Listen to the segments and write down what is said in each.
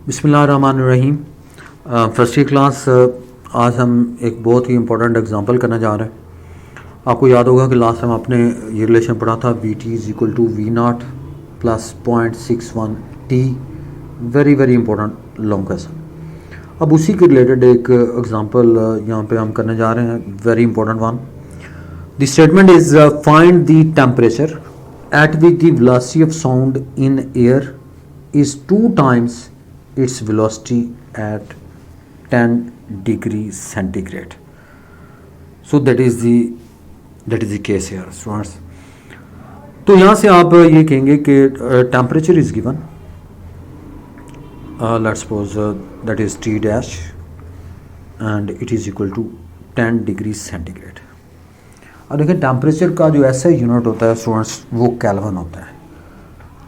बिस्मिल्लाहिर्रहमानिर्रहीम। First class आज हम एक बहुत ही इंपॉर्टेंट एग्जांपल करने जा रहे हैं। आपको याद होगा कि लास्ट टाइम आपने ये रिलेशन पढ़ा था v t is equal to v naught plus 0.61 t. Very very important long question. अब उसी के रिलेटेड एक एग्जांपल यहाँ पे हम करने जा रहे हैं, very important one. The statement is find the temperature at which the velocity of sound in air is 2 times its velocity at 10 degrees centigrade. So that is the case here, students. तो यहाँ से आप ये कहेंगे कि temperature is given, let's suppose that is T dash and it is equal to 10 degree centigrade. अब देखिए temperature का जो ऐसा यूनिट होता है स्टूडेंट्स वो केल्विन होता है।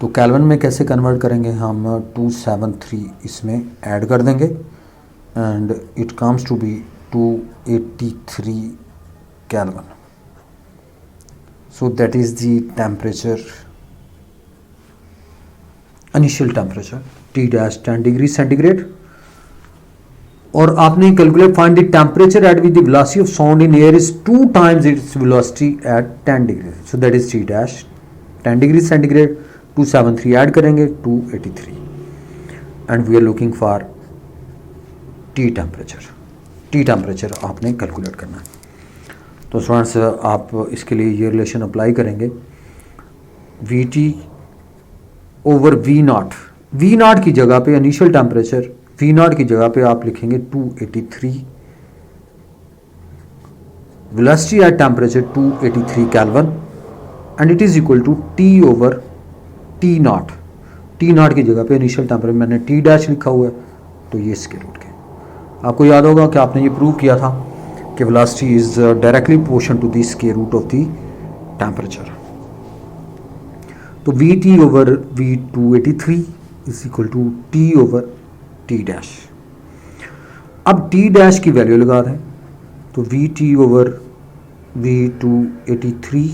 तो केल्विन में कैसे कन्वर्ट करेंगे हम 273 इसमें ऐड कर देंगे and it comes to be 283 kelvin. So that is the temperature, initial temperature T dash 10 degree centigrade. और आपने calculate find the temperature at with the velocity of sound in air is 2 times its velocity at 10 degree. So that is T dash 10 degree centigrade, 273 add करेंगे 283 and we are looking for T temperature. T temperature आपने calculate करना है। तो students आप इसके लिए ये relation apply करेंगे, v T over v naught. V naught की जगह पे इनिशियल टेम्परेचर वी नाट की जगह पे आप लिखेंगे 283, velocity at temperature 283 kelvin and it is equal to T over T naught. T naught की जगह पे इनिशियल टेम्परेचर मैंने T डैश लिखा हुआ है, तो ये स्क्वायर रूट के। आपको याद होगा कि आपने ये प्रूव किया था कि velocity is directly proportional to the square root of the temperature. तो we T over we 283 is equal to T over T dash. अब T डैश की वैल्यू लगा दें, तो वी टी ओवर वी 283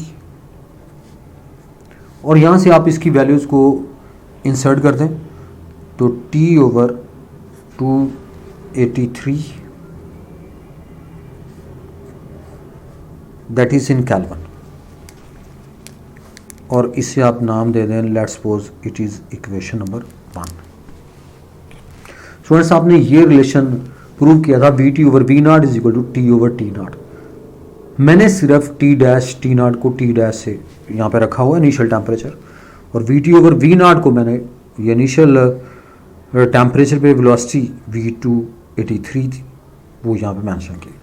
और यहाँ से आप इसकी वैल्यूज़ को इंसर्ट कर दें, तो T ओवर 283 दैट इज इन केल्विन और इसे आप नाम दे दें, let's suppose it is equation number 1। Students आपने ये रिलेशन प्रूव किया था v T over v naught is equal to T over T naught. मैंने सिर्फ T डैश T नाट को T डैश से यहाँ पे रखा हुआ है इनिशियल टेम्परेचर, और v T over v naught को मैंने ये इनिशियल टेम्परेचर पे वेलोसिटी वी 283 थी वो यहाँ पे मेंशन की।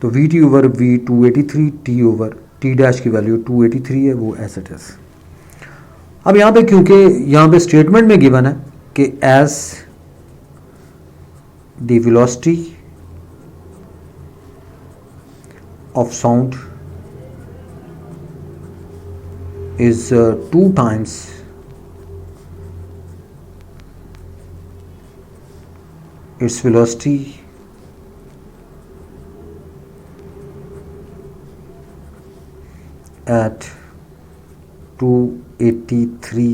तो we T over we 283 T over T dash की वैल्यू 283 है, वो एज इट इज। अब यहाँ पे क्योंकि यहाँ पे स्टेटमेंट में गिवन है कि as the velocity of sound is 2 times its velocity at 283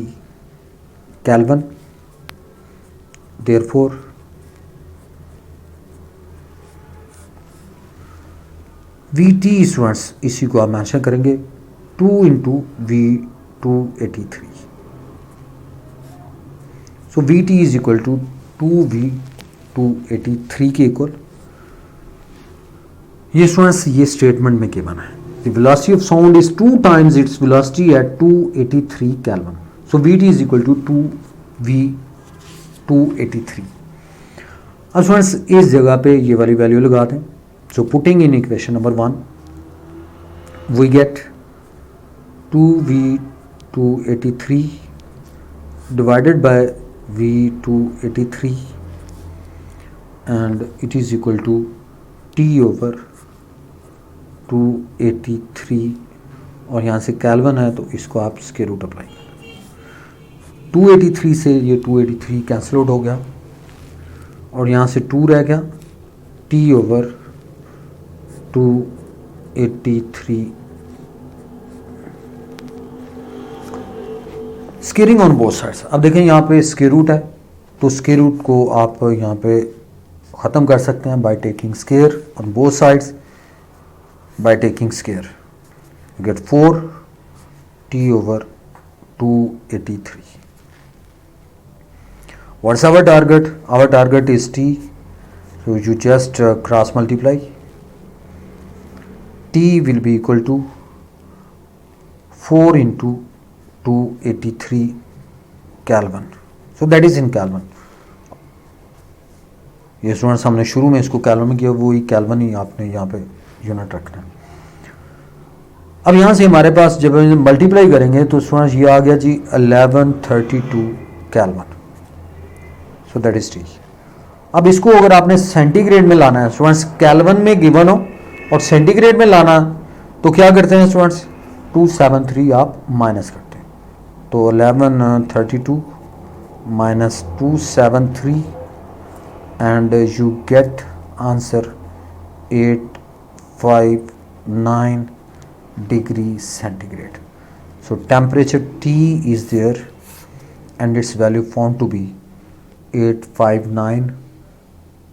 Kelvin. Therefore v t students इसी को आप मेंशन करेंगे 2 into v 283। So v t is equal to 2V 283 के इक्वल। ये स्टूडेंट्स ये स्टेटमेंट में गिवन है, the velocity of sound is 2 times its velocity at 283 kelvin. So v t is equal to 2V 283। अब students इस जगह पे ये वाली वैल्यू लगा दें। So putting in equation number 1, we get 2V 283 divided by V 283 and it is equal to T over 283 और यहाँ से केल्विन है तो इसको आप स्क्वायर रूट अप्लाई करें। 283 से ये 283 कैंसिल आउट हो गया और यहाँ से 2 रह गया, T ओवर 283 स्केयरिंग ऑन बोथ साइड्स। अब देखें यहाँ पे स्क्वायर रूट है तो स्क्वायर रूट को आप यहाँ पे ख़त्म कर सकते हैं by taking square on both sides, by taking square you get 4 t over 283. What's our target? Our target is t, so you just cross multiply. T will be equal to 4 into 283 Kelvin. So that is in Kelvin. ये students हमने शुरू में इसको kelvin में किया, वही kelvin ही आपने यहाँ पे यूनिट रखना है। अब यहाँ से हमारे पास जब हम मल्टीप्लाई करेंगे तो स्टूडेंट्स ये आ गया जी 1132 kelvin, so that is T. अब इसको अगर आपने सेंटीग्रेड में लाना है स्टूडेंट्स, कैल्विन में गिवन हो और सेंटीग्रेड में लाना तो क्या करते हैं स्टूडेंट्स, 273 आप माइनस करते हैं, तो 1132 minus 273 and you get answer 859 degree centigrade. So temperature T is there and its value found to be 859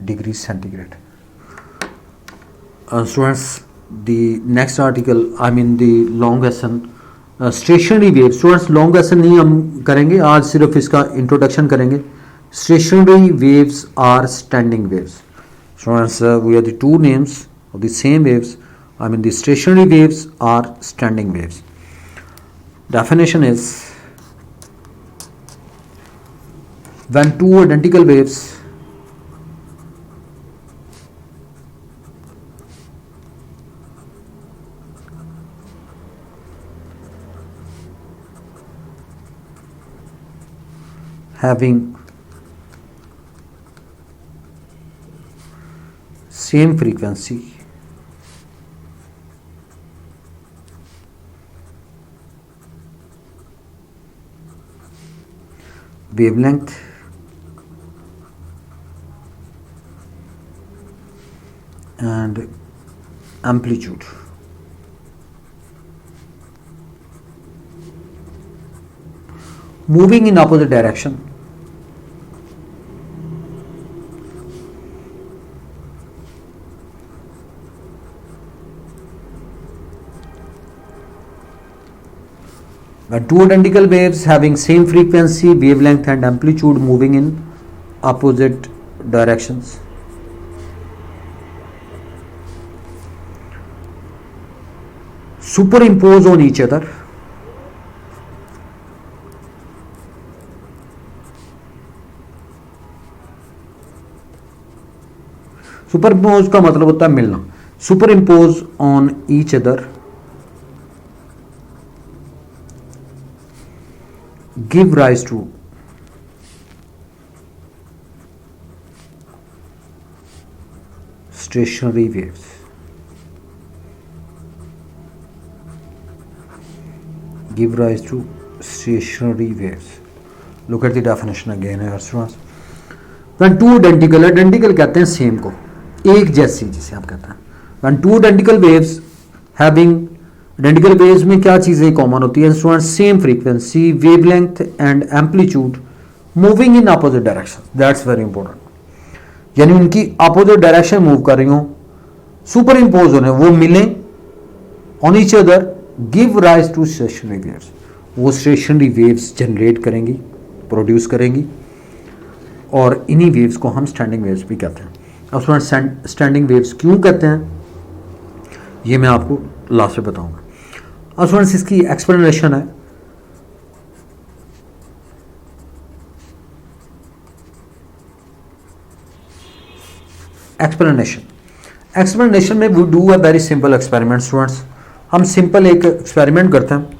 degree centigrade. Students, the next article, I mean the long lesson, stationary waves. Students, long lesson नहीं हम करेंगे आज, सिर्फ इसका introduction करेंगे। Stationary waves are standing waves. Students, we are the two names of the same waves. I mean the stationary waves are standing waves. Definition is when two identical waves having same frequency wavelength and amplitude moving in opposite direction when two identical waves having same frequency, wavelength and amplitude moving in opposite directions, superimpose on each other, superimpose का मतलब होता है मिलना, superimpose on each other give rise to stationary waves. Give rise to stationary waves. Look at the definition again here students. When two identical, identical कहते हैं same को, एक जैसी जिसे आप कहते हैं। When two identical waves having identical waves में क्या चीज़ें कॉमन होती है students, same frequency, wavelength and amplitude moving in opposite direction, that's very important. यानी उनकी अपोजिट डायरेक्शन मूव कर रही हो, सुपर इम्पोज होने, वो मिलें on each other, give rise to stationary waves, वो स्टेशनरी वेव्स जनरेट करेंगी, प्रोड्यूस करेंगी, और इन्हीं वेव्स को हम स्टैंडिंग वेव्स भी कहते हैं। अब स्टूडेंट स्टैंडिंग वेव्स क्यों कहते हैं ये मैं आपको लास्ट में बताऊंगा। अब स्टूडेंट्स इसकी एक्सप्लेनेशन है, एक्सप्लेनेशन में we do a very simple experiment students. हम सिंपल एक एक्सपेरिमेंट करते हैं।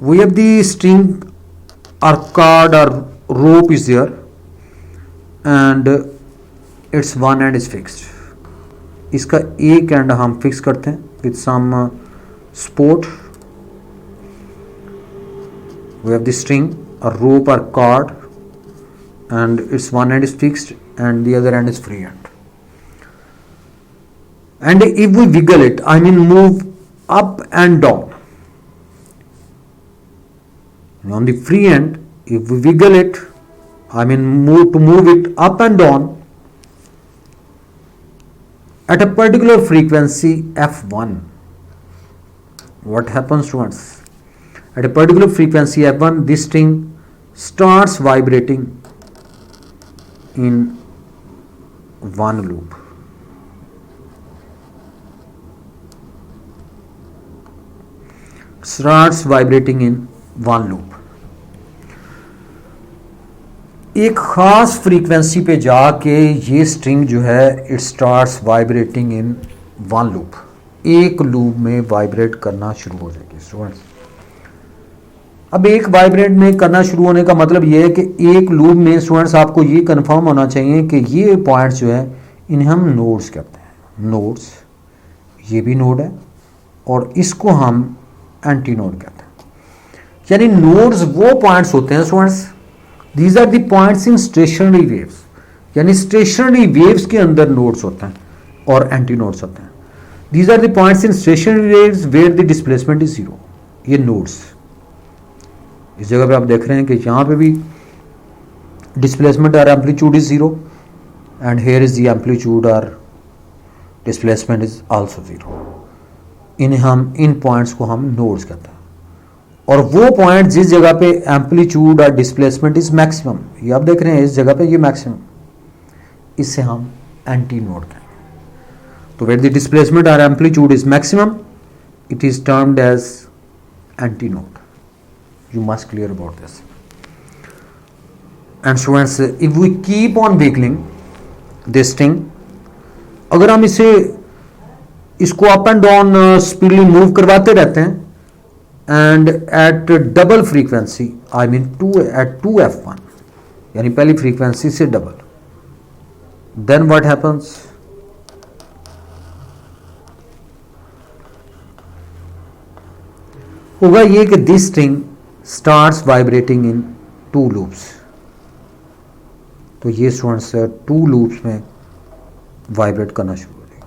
वी हैव द स्ट्रिंग और कार्ड और rope is there and its one end is fixed. इसका एक एंड हम फिक्स करते हैं with some support. We have the string a rope or cord and its one end is fixed and the other end is free end. And if we wiggle it, I mean move up and down, on the free end if we wiggle it, I mean move it up and down at a particular frequency f1, what happens to us? At a particular frequency f1, this string starts vibrating in one loop. Starts vibrating in one loop. एक ख़ास frequency पे जाके ये string जो है it starts vibrating in one loop, एक loop में vibrate करना शुरू हो जाएगी स्टूडेंट्स। अब एक वाइब्रेट में करना शुरू होने का मतलब ये है कि एक लूप में स्टूडेंट्स आपको ये कंफर्म होना चाहिए कि ये पॉइंट्स जो है इन्हें हम नोड्स कहते हैं। नोड्स, ये भी नोड है और इसको हम एंटी नोड कहते हैं। यानी नोड्स वो पॉइंट्स होते हैं students, these are the points in stationary waves, यानी स्टेशनरी वेव्स के अंदर नोड्स होते हैं और एंटी नोड्स होते हैं। These are the points in stationary waves where the displacement is zero. ये नोड्स, इस जगह पे आप देख रहे हैं कि यहाँ पे भी डिस्प्लेसमेंट और amplitude is zero and here is the amplitude और डिस्प्लेसमेंट इज आल्सो जीरो। इन पॉइंट्स को हम नोड्स कहते हैं। और वो पॉइंट जिस जगह पे एम्पलीट्यूड और डिस्प्लेसमेंट इज मैक्सिमम, ये आप देख रहे हैं इस जगह पे ये मैक्सिमम, इससे हम एंटी नोड कहेंगे। तो वेयर द डिस्प्लेसमेंट और amplitude is maximum, it is termed as antinode. You must clear about this. And students, if we keep on wiggling this thing, अगर हम इसको up and down speedily move करवाते रहते हैं and at double frequency, I mean at 2f1, यानी पहली frequency से double, then what happens? होगा ये कि this string starts vibrating in two loops. तो ये स्टूडेंट्स टू लूप्स में वाइब्रेट करना शुरू हो जाएगा।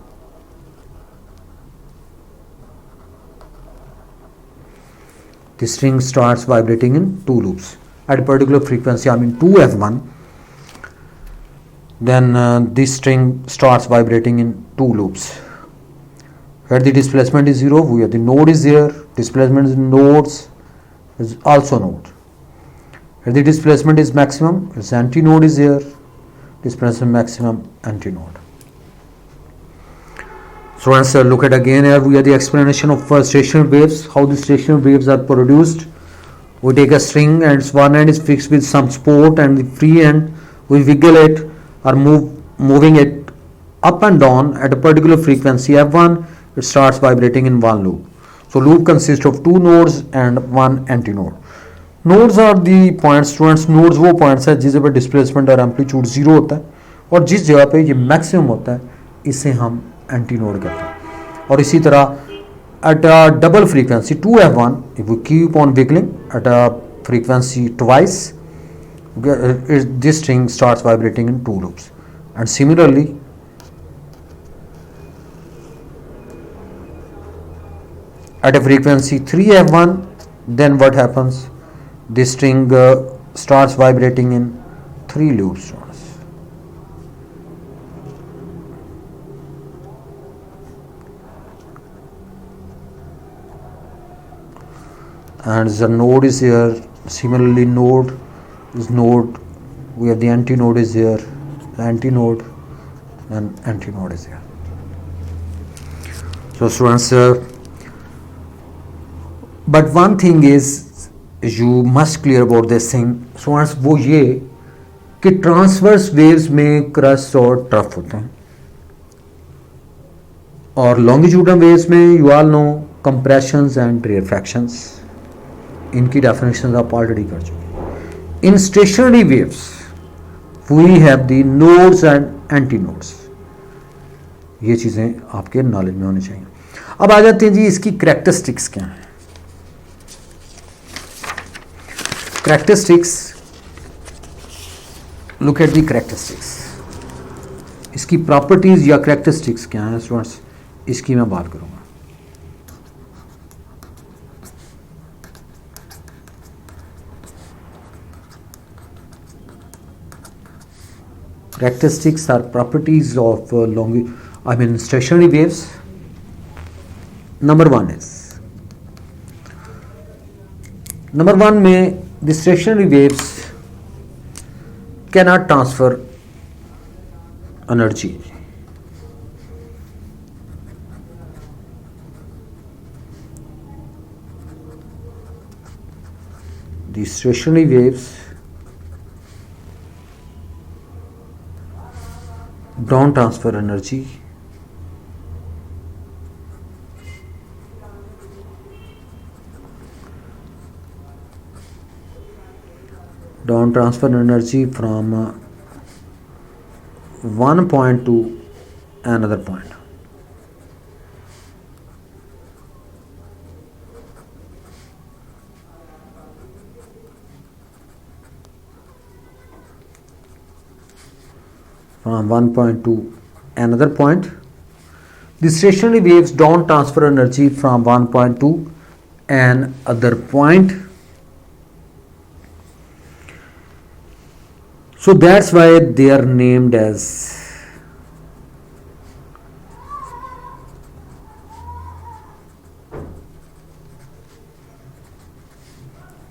The string starts vibrating in two loops at a particular frequency, I mean 2f1. Then this string starts vibrating in two loops. Where the displacement is zero, where the node is there, displacement is nodes is also node. Where the displacement is maximum, its antinode is there, displacement maximum, antinode. So let's look at again here, we have the explanation of stationary waves, how the stationary waves are produced. We take a string and its one end is fixed with some support and the free end we wiggle it or moving it up and down at a particular frequency f1, it starts vibrating in one loop. So loop consists of two nodes and one antinode. Nodes are the points, students, nodes वो points है जिस जगह displacement और amplitude zero होता है और जिस जगह पे ये maximum होता है इसे हम antinode कहते हैं। और इसी तरह at a double frequency 2f1, if we keep on wiggling at a frequency twice, this string starts vibrating in two loops. And similarly at a frequency 3f1, then what happens? This string starts vibrating in three loops. And the node is here. Similarly, node, we have the antinode is here, the antinode, and antinode is here. So students, but one thing is you must clear about this thing students, वो ये कि transverse waves में crust और trough होते हैं और longitudinal waves में you all know compressions and rarefactions, इनकी डेफिनेशन आप ऑलरेडी कर चुके। In stationary waves we have the nodes and anti nodes, ये चीज़ें आपके नॉलेज में होनी चाहिए। अब आ जाते हैं जी इसकी कैरेक्टरिस्टिक्स क्या हैं। Characteristics, look at the characteristics, इसकी प्रॉपर्टीज या कैरेक्टरिस्टिक्स क्या हैं स्टूडेंट्स, इसकी मैं बात करूंगा। Characteristics or properties of stationary waves. Number one में the stationary waves cannot transfer energy. The stationary waves don't transfer energy. Don't transfer energy from one point to another point. From one point to another point. The stationary waves don't transfer energy from one point to another point. So that's why they are named as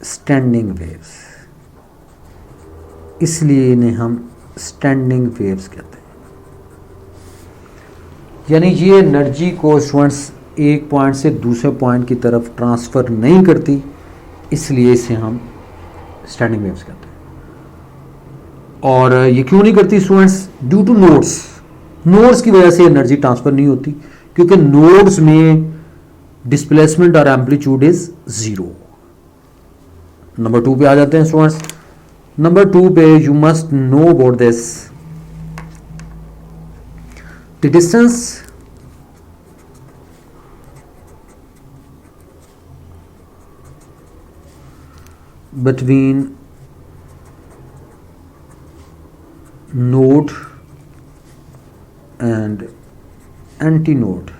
standing waves. इसलिए इन्हें हम standing waves कहते हैं. यानी ये energy को students एक point से दूसरे पॉइंट की तरफ ट्रांसफ़र नहीं करती, इसलिए इसे हम स्टैंडिंग वेव्स कहते हैं. और ये क्यों नहीं करती स्टूडेंट्स? ड्यू टू नोड्स की वजह से एनर्जी ट्रांसफ़र नहीं होती, क्योंकि नोड्स में डिस्प्लेसमेंट और एम्पलीट्यूड इज ज़ीरो. नंबर 2 पे आ जाते हैं स्टूडेंट्स. नंबर 2 पे you must know about this. The distance between node and antinode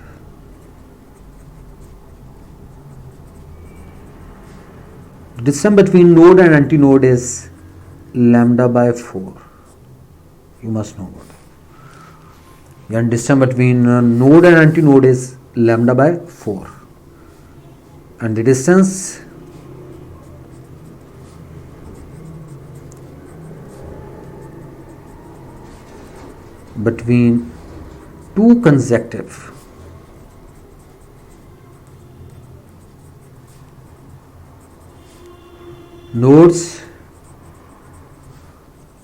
distance between node and antinode is lambda by 4. You must know about it. And distance between node and antinode is lambda by 4, and the distance between two consecutive nodes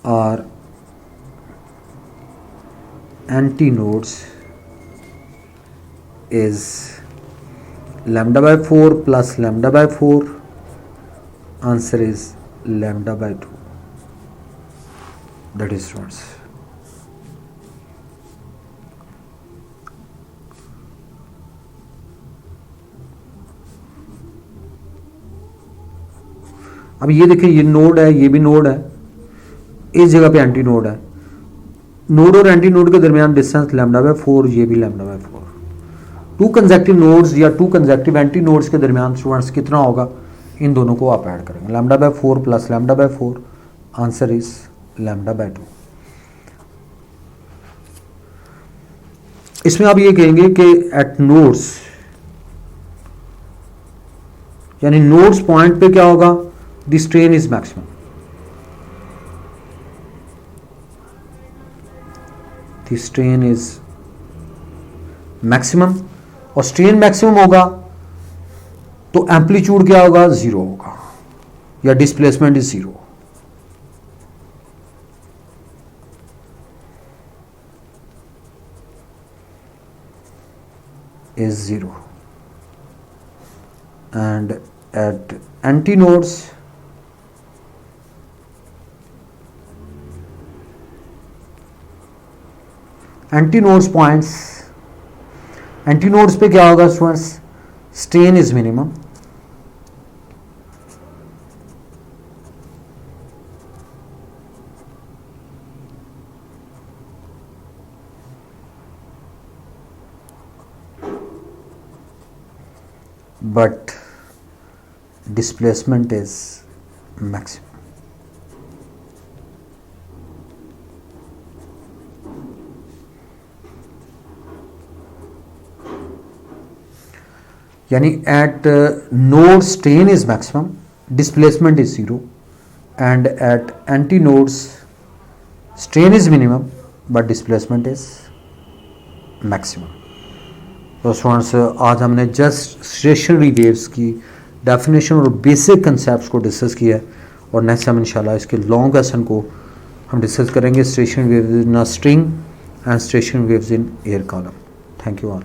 or antinodes is lambda by 4 plus lambda by 4. Answer is lambda by 2. That is students. अब ये देखिए, ये node है, ये भी node है, इस जगह पे एंटी नोड है. नोड और एंटी नोड के दरमियान डिस्टेंस लैम्डा बाय 4, ये भी lambda by 4. Two consecutive nodes या टू कंसेक्टिव एंटी नोड्स के दरमियान स्टूडेंट्स कितना होगा? इन दोनों को आप ऐड करेंगे. Lambda by 4 plus lambda by 4. Answer is lambda by 2. इसमें आप ये कहेंगे कि एट नोड्स, यानी नोड्स पॉइंट पे क्या होगा? The strain is maximum. The strain is maximum, और स्ट्रेन मैक्सिमम होगा तो एम्पलीट्यूड क्या होगा? जीरो होगा, या displacement is zero. Is zero. And at antinodes, antinodes points, antinodes पे क्या होगा students? Strain is minimum, but displacement is maximum. यानी at node strain is maximum, displacement is zero, and at antinodes strain is minimum but displacement is maximum. तो students, आज हमने just stationary waves की definition और basic concept को discuss किया है, और नेक्स्ट हम इंशाल्लाह इसके लॉन्ग लेसन को हम डिस्कस करेंगे, stationery waves in a string and stationery waves in air column. Thank you all.